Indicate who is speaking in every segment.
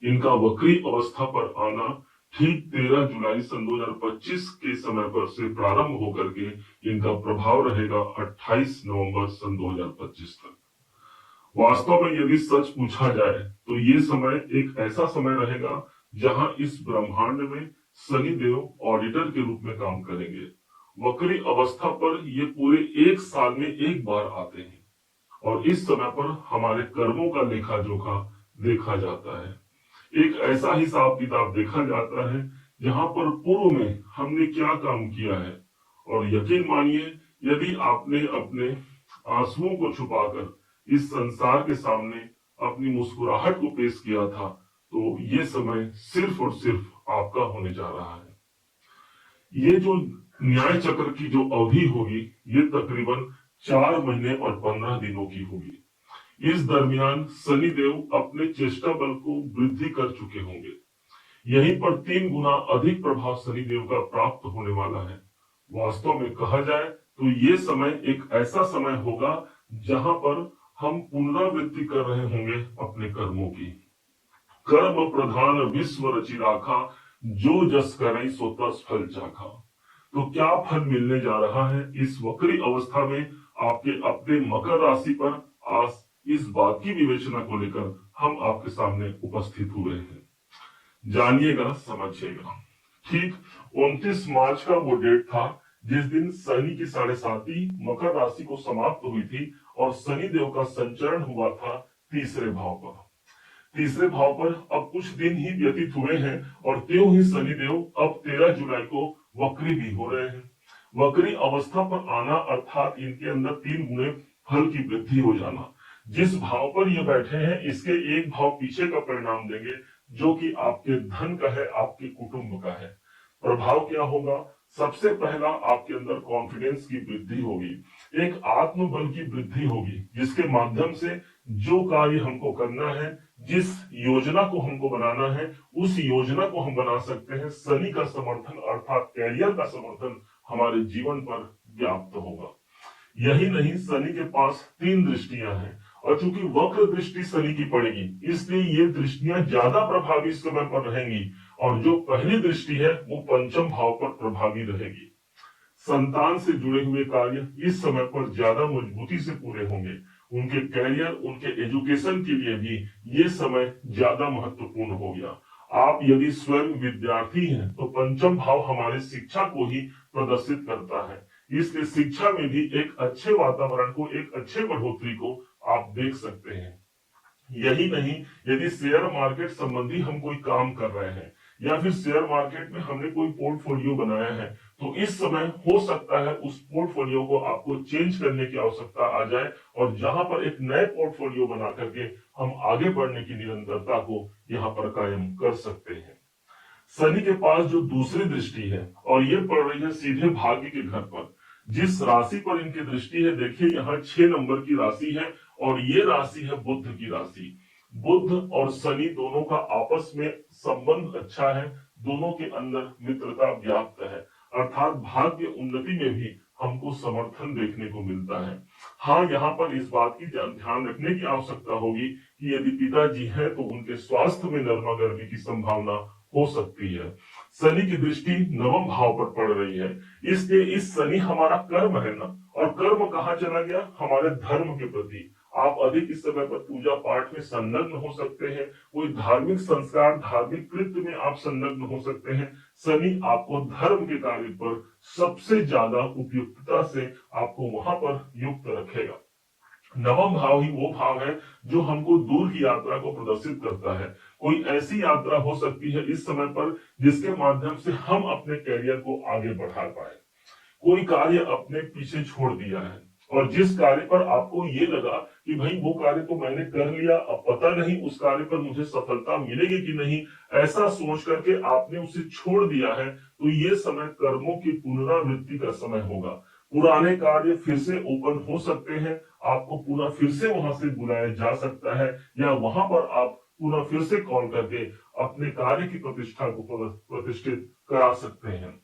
Speaker 1: इनका वक्री अवस्था पर आना ठीक 13 जुलाई सन 2025 के समय पर से प्रारंभ होकर के इनका प्रभाव रहेगा 28 नवंबर सन 2025 तक। वास्तव में यदि सच पूछा जाए तो ये समय एक ऐसा समय रहेगा जहां इस ब्रह्मांड में शनिदेव ऑडिटर के रूप में काम करेंगे। वक्री अवस्था पर ये पूरे एक साल में एक बार आते हैं और इस समय पर हमारे कर्मों का लेखा जोखा देखा जाता है। एक ऐसा हिसाब किताब देखा जाता है जहां पर पूर्व में हमने क्या काम किया है, और यकीन मानिए यदि आपने अपने आंसुओं को छुपाकर इस संसार के सामने अपनी मुस्कुराहट को पेश किया था तो ये समय सिर्फ और सिर्फ आपका होने जा रहा है। ये जो न्याय चक्र की जो अवधि होगी ये तकरीबन 4 महीने और 15 दिनों की होगी। इस दरमियान शनिदेव अपने चेष्टा बल को वृद्धि कर चुके होंगे। यहीं पर 3 गुना अधिक प्रभाव शनिदेव का प्राप्त होने वाला है। वास्तव में कहा जाए तो ये समय एक ऐसा समय होगा जहां पर हम पुनरावृत्ति कर रहे होंगे अपने कर्मों की। कर्म प्रधान विश्व रचि राखा, जो जस करई सो तस फल चाखा। तो क्या फल मिलने जा रहा है इस वक्री अवस्था में आपके अपने मकर राशि पर? आज इस बात की विवेचना को लेकर हम आपके सामने उपस्थित हुए हैं। जानिएगा, समझिएगा। ठीक 29 मार्च का वो डेट था जिस दिन शनि की 7.5 मकर राशि को समाप्त हुई थी और शनि देव का संचरण हुआ था तीसरे भाव पर। तीसरे भाव पर अब कुछ दिन ही व्यतीत हुए हैं और त्यों ही शनि देव अब 13 जुलाई को वक्री भी हो रहे हैं। वक्री अवस्था पर आना अर्थात इनके अंदर 3 गुने फल की वृद्धि हो जाना। जिस भाव पर ये बैठे हैं इसके एक भाव पीछे का परिणाम देंगे जो कि आपके धन का है, आपके कुटुंब का है। प्रभाव क्या होगा? सबसे पहला आपके अंदर कॉन्फिडेंस की वृद्धि होगी, एक आत्मबल की वृद्धि होगी, जिसके माध्यम से जो कार्य हमको करना है, जिस योजना को हमको बनाना है, उस योजना को हम बना सकते हैं। शनि का समर्थन अर्थात कैरियर का समर्थन हमारे जीवन पर व्याप्त होगा। यही नहीं, शनि के पास 3 दृष्टियां हैं और चूंकि वक्र दृष्टि शनि की पड़ेगी इसलिए ये दृष्टियां ज्यादा प्रभावी इस समय पर रहेंगी और जो पहली दृष्टि है वो पंचम भाव पर प्रभावी रहेगी। संतान से जुड़े हुए कार्य इस समय पर ज्यादा मजबूती से पूरे होंगे। उनके कैरियर, उनके एजुकेशन के लिए भी ये समय ज्यादा महत्वपूर्ण हो गया। आप यदि स्वयं विद्यार्थी हैं तो पंचम भाव हमारे शिक्षा को ही प्रदर्शित करता है, इसलिए शिक्षा में भी एक अच्छे वातावरण को, एक अच्छे बढ़ोतरी को आप देख सकते हैं। यही नहीं, यदि शेयर मार्केट संबंधी हम कोई काम कर रहे हैं या फिर शेयर मार्केट में हमने कोई पोर्टफोलियो बनाया है तो इस समय हो सकता है उस पोर्टफोलियो को आपको चेंज करने की आवश्यकता आ जाए और जहां पर एक नए पोर्टफोलियो बना करके हम आगे बढ़ने की निरंतरता को यहाँ पर कायम कर सकते हैं। शनि के पास जो दूसरी दृष्टि है और ये पड़ रही है सीधे भाग्य के घर पर। जिस राशि पर इनकी दृष्टि है, देखिए यहाँ 6 नंबर की राशि है और ये राशि है बुध की राशि। बुध और शनि दोनों का आपस में संबंध अच्छा है, दोनों के अंदर मित्रता व्याप्त है, अर्थात भाग्य उन्नति में भी हमको समर्थन देखने को मिलता है। हाँ, यहाँ पर इस बात की ध्यान रखने की आवश्यकता होगी कि यदि पिताजी है तो उनके स्वास्थ्य में नरमा गर्मी की संभावना हो सकती है। शनि की दृष्टि 9वें भाव पर पड़ रही है, इसलिए इस शनि हमारा कर्म है ना, और कर्म कहाँ चला गया? हमारे धर्म के प्रति। आप अधिक इस समय पर पूजा पाठ में संलग्न हो सकते हैं, कोई धार्मिक संस्कार, धार्मिक कृत्य में आप संलग्न हो सकते हैं। शनि आपको धर्म के कार्य पर सबसे ज्यादा उपयुक्तता से आपको वहां पर युक्त रखेगा। 9वां भाव ही वो भाव है जो हमको दूर की यात्रा को प्रदर्शित करता है। कोई ऐसी यात्रा हो सकती है इस समय पर जिसके माध्यम से हम अपने कैरियर को आगे बढ़ा पाए। कोई कार्य अपने पीछे छोड़ दिया है और जिस कार्य पर आपको ये लगा कि भाई वो कार्य तो मैंने कर लिया, अब पता नहीं उस कार्य पर मुझे सफलता मिलेगी कि नहीं, ऐसा सोच करके आपने उसे छोड़ दिया है, तो ये समय कर्मों की पुनरावृत्ति का समय होगा। पुराने कार्य फिर से ओपन हो सकते हैं, आपको पूरा फिर से वहां से बुलाया जा सकता है या वहां पर आप पूरा फिर से कॉल करके अपने कार्य की प्रतिष्ठा को प्रतिष्ठित करा सकते हैं।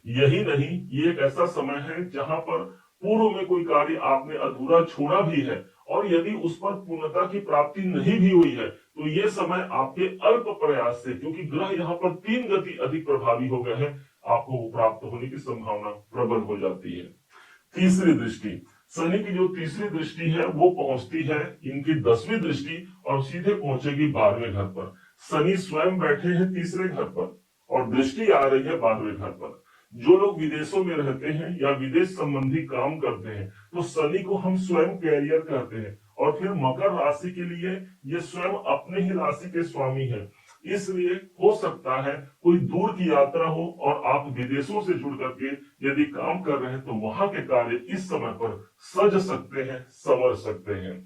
Speaker 1: यही नहीं, ये एक ऐसा समय है जहां पर पूर्व में कोई कार्य आपने अधूरा छोड़ा भी है और यदि उस पर पूर्णता की प्राप्ति नहीं भी हुई है तो ये समय आपके अल्प प्रयास से, क्योंकि ग्रह यहाँ पर 3 गति अधिक प्रभावी हो गए हैं, आपको वो प्राप्त होने की संभावना प्रबल हो जाती है। तीसरी दृष्टि, शनि की जो तीसरी दृष्टि है वो पहुंचती है इनकी 10वीं दृष्टि और सीधे पहुंचेगी 12वें घर पर। शनि स्वयं बैठे हैं तीसरे घर पर और दृष्टि आ रही है 12वें घर पर। जो लोग विदेशों में रहते हैं या विदेश संबंधी काम करते हैं तो शनि को हम स्वयं कैरियर कहते हैं, और फिर मकर राशि के लिए ये स्वयं अपने ही राशि के स्वामी है। इसलिए हो सकता है कोई दूर की यात्रा हो और आप विदेशों से जुड़ करके यदि काम कर रहे हैं तो वहां के कार्य इस समय पर सज सकते हैं, संवर सकते हैं।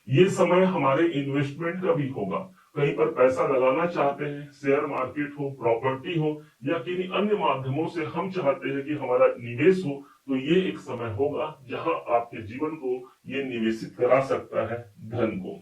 Speaker 1: ये समय हमारे इन्वेस्टमेंट का भी होगा। कहीं पर पैसा लगाना चाहते हैं, शेयर मार्केट हो, प्रॉपर्टी हो या किन्हीं अन्य माध्यमों से हम चाहते हैं कि हमारा निवेश हो, तो ये एक समय होगा जहां आपके जीवन को ये निवेशित करा सकता है धन को।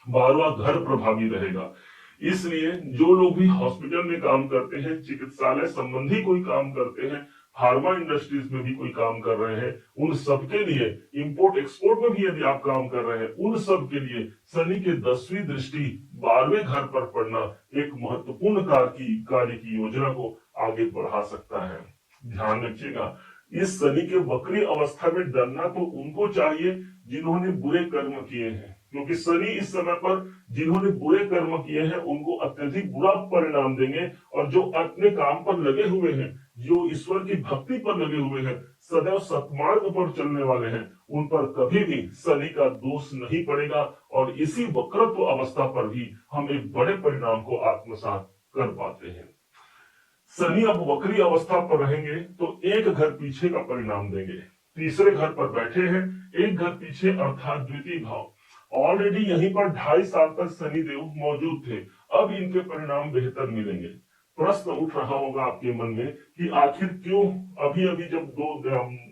Speaker 1: 12वां घर प्रभावी रहेगा, इसलिए जो लोग भी हॉस्पिटल में काम करते हैं, चिकित्सालय संबंधी कोई काम करते हैं, फार्मा इंडस्ट्रीज में भी कोई काम कर रहे हैं, उन सबके लिए, इंपोर्ट एक्सपोर्ट में भी यदि आप काम कर रहे हैं, उन सब के लिए शनि के 10वीं दृष्टि 12वें घर पर पड़ना एक महत्वपूर्ण कार्य की योजना को आगे बढ़ा सकता है। ध्यान रखिएगा, इस शनि के वक्री अवस्था में डरना तो उनको चाहिए जिन्होंने बुरे कर्म किए हैं, क्योंकि शनि इस समय पर जिन्होंने बुरे कर्म किए हैं उनको अत्यधिक बुरा परिणाम देंगे, और जो अपने काम पर लगे हुए हैं, जो ईश्वर की भक्ति पर लगे हुए हैं, सदैव सत्मार्ग पर चलने वाले हैं, उन पर कभी भी शनि का दोष नहीं पड़ेगा, और इसी वक्रत्व अवस्था पर भी हम एक बड़े परिणाम को आत्मसात कर पाते हैं। शनि अब वक्री अवस्था पर रहेंगे तो एक घर पीछे का परिणाम देंगे। तीसरे घर पर बैठे हैं, एक घर पीछे अर्थात द्वितीय भाव। ऑलरेडी यहीं पर 2.5 साल तक शनि देव मौजूद थे, अब इनके परिणाम बेहतर मिलेंगे। प्रश्न उठ रहा होगा आपके मन में कि आखिर क्यों अभी अभी जब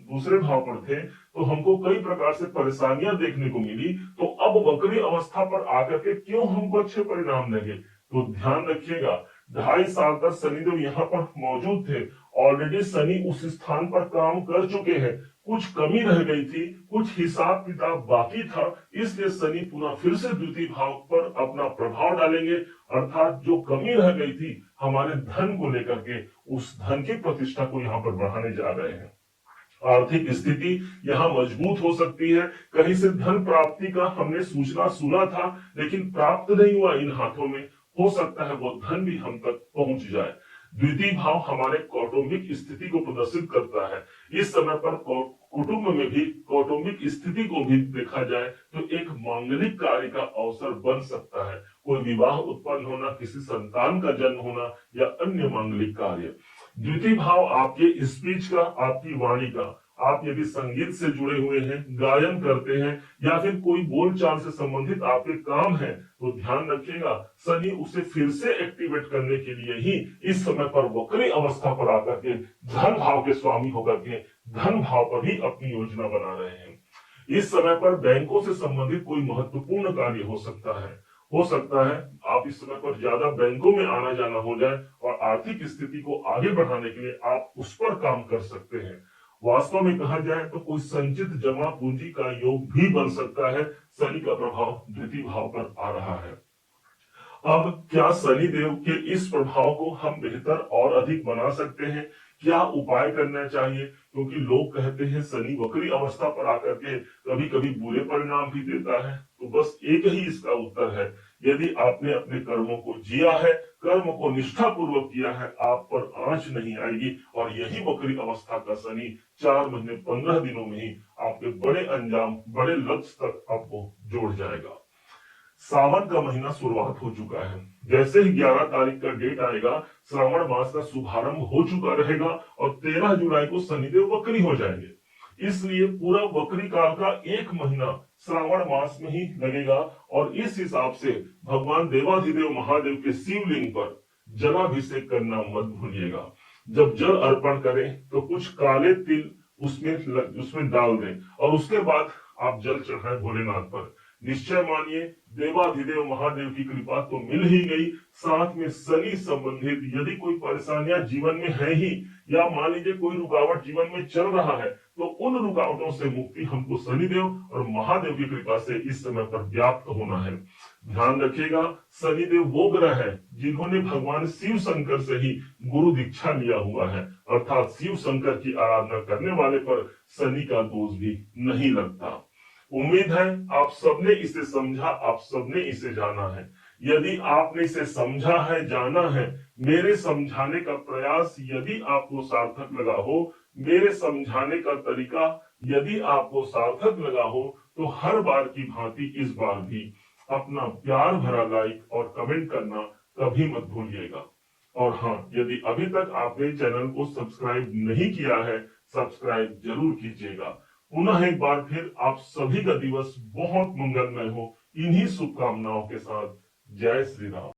Speaker 1: दूसरे भाव पर थे तो हमको कई प्रकार से परेशानियां देखने को मिली, तो अब वक्री अवस्था पर आकर के क्यों हमको अच्छे परिणाम देंगे। तो ध्यान रखिएगा, 2.5 साल तक शनिदेव यहाँ पर मौजूद थे, ऑलरेडी शनि उस स्थान पर काम कर चुके हैं, कुछ कमी रह गई थी, कुछ हिसाब किताब बाकी था, इसलिए शनि पुनः फिर से द्वितीय भाव पर अपना प्रभाव डालेंगे, अर्थात जो कमी रह गई थी हमारे धन को लेकर के, उस धन की प्रतिष्ठा को यहाँ पर बढ़ाने जा रहे हैं। आर्थिक स्थिति यहाँ मजबूत हो सकती है, कहीं से धन प्राप्ति का हमने सूचना सुना था लेकिन प्राप्त नहीं हुआ इन हाथों में, हो सकता है वो धन भी हम तक पहुंच जाए। द्वितीय भाव हमारे कौटुंबिक स्थिति को प्रदर्शित करता है। इस समय पर कुटुंब में भी कौटुंबिक स्थिति को भी देखा जाए तो एक मांगलिक कार्य का अवसर बन सकता है, कोई विवाह उत्पन्न होना, किसी संतान का जन्म होना या अन्य मांगलिक कार्य। द्वितीय भाव आपके स्पीच का, आपकी वाणी का, आप यदि संगीत से जुड़े हुए हैं, गायन करते हैं या फिर कोई बोलचाल से संबंधित आपके काम है, तो ध्यान रखिएगा शनि उसे फिर से एक्टिवेट करने के लिए ही इस समय पर वक्री अवस्था पर आकर के धन भाव के स्वामी होकर के धन भाव पर ही अपनी योजना बना रहे हैं। इस समय पर बैंकों से संबंधित कोई महत्वपूर्ण कार्य हो सकता है, आप इस समय पर ज्यादा बैंकों में आना जाना हो जाए और आर्थिक स्थिति को आगे बढ़ाने के लिए आप उस पर काम कर सकते हैं। वास्तव में कहा जाए तो कोई संचित जमा पूंजी का योग भी बन सकता है, शनि का प्रभाव द्वितीय भाव पर आ रहा है। अब क्या शनि देव के इस प्रभाव को हम बेहतर और अधिक बना सकते हैं? क्या उपाय करना चाहिए? क्योंकि लोग कहते हैं शनि वक्री अवस्था पर आकर के कभी कभी बुरे परिणाम भी देता है, तो बस एक ही इसका उत्तर है, यदि आपने अपने कर्मों को जिया है, कर्म को निष्ठा पूर्वक किया है, आप पर आंच नहीं आएगी और यही वक्री अवस्था का शनि 4 महीने 15 दिनों में ही आपके बड़े अंजाम, बड़े लक्ष्य तक आपको जोड़ जाएगा। सावन का महीना शुरुआत हो चुका है, जैसे ही 11 तारीख का डेट आएगा श्रावण मास का शुभारंभ हो चुका रहेगा और 13 जुलाई को शनिदेव वक्री हो जाएंगे। इसलिए पूरा वक्री काल का 1 महीना श्रावण मास में ही लगेगा और इस हिसाब से भगवान देवाधिदेव महादेव के शिवलिंग पर जलाभिषेक करना मत भूलिएगा। जब जल अर्पण करें तो कुछ काले तिल उसमें डाल दें और उसके बाद आप जल चढ़ाएं भोलेनाथ पर। निश्चय मानिए देवाधिदेव महादेव की कृपा तो मिल ही गई, साथ में शनि संबंधित यदि कोई परेशानियां जीवन में है ही या मान लीजिए कोई रुकावट जीवन में चल रहा है, तो उन रुकावटों से मुक्ति हमको शनिदेव और महादेव की कृपा से इस समय पर व्याप्त होना है। ध्यान रखिएगा, शनिदेव वो ग्रह है जिन्होंने भगवान शिव शंकर से ही गुरु दीक्षा लिया हुआ है, अर्थात शिव शंकर की आराधना करने वाले पर शनि का दोष भी नहीं लगता। उम्मीद है आप सबने इसे समझा, आप सबने इसे जाना है। यदि आपने इसे समझा है, जाना है, मेरे समझाने का प्रयास यदि आपको सार्थक लगा हो, मेरे समझाने का तरीका यदि आपको सार्थक लगा हो, तो हर बार की भांति इस बार भी अपना प्यार भरा लाइक और कमेंट करना कभी मत भूलिएगा। और हाँ, यदि अभी तक आपने चैनल को सब्सक्राइब नहीं किया है, सब्सक्राइब जरूर कीजिएगा। पुनः एक बार फिर आप सभी का दिवस बहुत मंगलमय हो, इन्हीं शुभकामनाओं के साथ। जय श्री राम।